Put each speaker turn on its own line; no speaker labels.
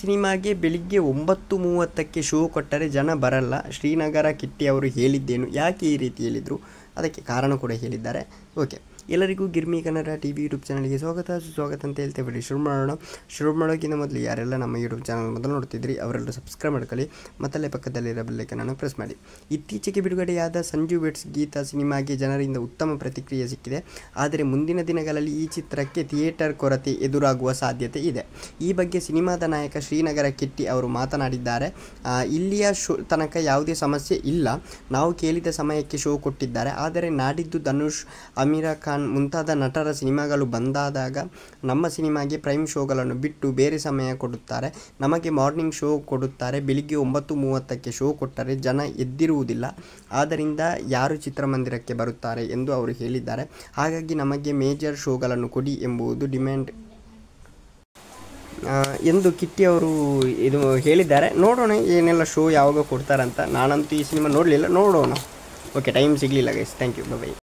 ಸಿನಿಮಾಗೆ ಬೆಳಿಗ್ಗೆ 9:30ಕ್ಕೆ ಶೋ ಕೊಟ್ಟರೆ ಜನ ಬರಲ್ಲ. ಶ್ರೀನಗರ ಕಿಟ್ಟಿ ಅವರು ಹೇಳಿದ್ದೇನು, ಯಾಕೆ ಈ ರೀತಿ ಹೇಳಿದರು, ಅದಕ್ಕೆ ಕಾರಣ ಕೂಡ ಹೇಳಿದ್ದಾರೆ. ಓಕೆ, ಎಲ್ಲರಿಗೂ ಗಿರ್ಮಿ ಕನ್ನಡ TV ಯೂಟ್ಯೂಬ್ ಚಾನಲ್ಗೆ ಸುಸ್ವಾಗತ ಅಂತ ಹೇಳ್ತೇವೆ. ಶುರು ಮಾಡೋಕ್ಕಿಂತ ಮೊದಲು ಯಾರೆಲ್ಲ ನಮ್ಮ ಯೂಟ್ಯೂಬ್ ಚಾನಲ್ ಮೊದಲು ನೋಡ್ತಿದ್ರಿ ಅವರೆಲ್ಲರೂ ಸಬ್ಸ್ಕ್ರೈಬ್ ಮಾಡ್ಕೊಳ್ಳಿ, ಮತ್ತಲ್ಲೇ ಪಕ್ಕದಲ್ಲಿರೋ ಬೆಲ್ಲೈಕನನ್ನು ಪ್ರೆಸ್ ಮಾಡಿ. ಇತ್ತೀಚೆಗೆ ಬಿಡುಗಡೆಯಾದ ಸಂಜು ವೆಡ್ಸ್ ಗೀತಾ ಸಿನಿಮಾಗೆ ಜನರಿಂದ ಉತ್ತಮ ಪ್ರತಿಕ್ರಿಯೆ ಸಿಕ್ಕಿದೆ. ಆದರೆ ಮುಂದಿನ ದಿನಗಳಲ್ಲಿ ಈ ಚಿತ್ರಕ್ಕೆ ಥಿಯೇಟರ್ ಕೊರತೆ ಎದುರಾಗುವ ಸಾಧ್ಯತೆ ಇದೆ. ಈ ಬಗ್ಗೆ ಸಿನಿಮಾದ ನಾಯಕ ಶ್ರೀನಗರ ಕಿಟ್ಟಿ ಅವರು ಮಾತನಾಡಿದ್ದಾರೆ. ಇಲ್ಲಿಯ ಶೋ ತನಕ ಯಾವುದೇ ಸಮಸ್ಯೆ ಇಲ್ಲ, ನಾವು ಕೇಳಿದ ಸಮಯಕ್ಕೆ ಶೋ ಕೊಟ್ಟಿದ್ದಾರೆ. ಆದರೆ ನಾಡಿದ್ದು ಧನುಷ್, ಅಮೀರಾ ಖಾನ್ ಮುಂತಾದ ನಟರ ಸಿನಿಮಾಗಳು ಬಂದಾದಾಗ ನಮ್ಮ ಸಿನಿಮಾಗೆ ಪ್ರೈಮ್ ಶೋಗಳನ್ನು ಬಿಟ್ಟು ಬೇರೆ ಸಮಯ ಕೊಡುತ್ತಾರೆ. ನಮಗೆ ಮಾರ್ನಿಂಗ್ ಶೋ ಕೊಡುತ್ತಾರೆ. ಬೆಳಿಗ್ಗೆ 9:30ಕ್ಕೆ ಶೋ ಕೊಟ್ಟರೆ ಜನ ಎದ್ದಿರುವುದಿಲ್ಲ. ಆದ್ದರಿಂದ ಯಾರು ಚಿತ್ರಮಂದಿರಕ್ಕೆ ಬರುತ್ತಾರೆ ಎಂದು ಅವರು ಹೇಳಿದ್ದಾರೆ. ಹಾಗಾಗಿ ನಮಗೆ ಮೇಜರ್ ಶೋಗಳನ್ನು ಕೊಡಿ ಎಂಬುದು ಡಿಮ್ಯಾಂಡ್ ಎಂದು ಕಿಟ್ಟಿ ಅವರು ಇದು ಹೇಳಿದ್ದಾರೆ. ನೋಡೋಣ ಏನೆಲ್ಲ ಶೋ ಯಾವಾಗ ಕೊಡ್ತಾರಂತ. ನಾನಂತೂ ಈ ಸಿನಿಮಾ ನೋಡಲಿಲ್ಲ, ನೋಡೋಣ. ಓಕೆ, ಟೈಮ್ ಸಿಗಲಿಲ್ಲ ಗೈಸ್. Thank you, by.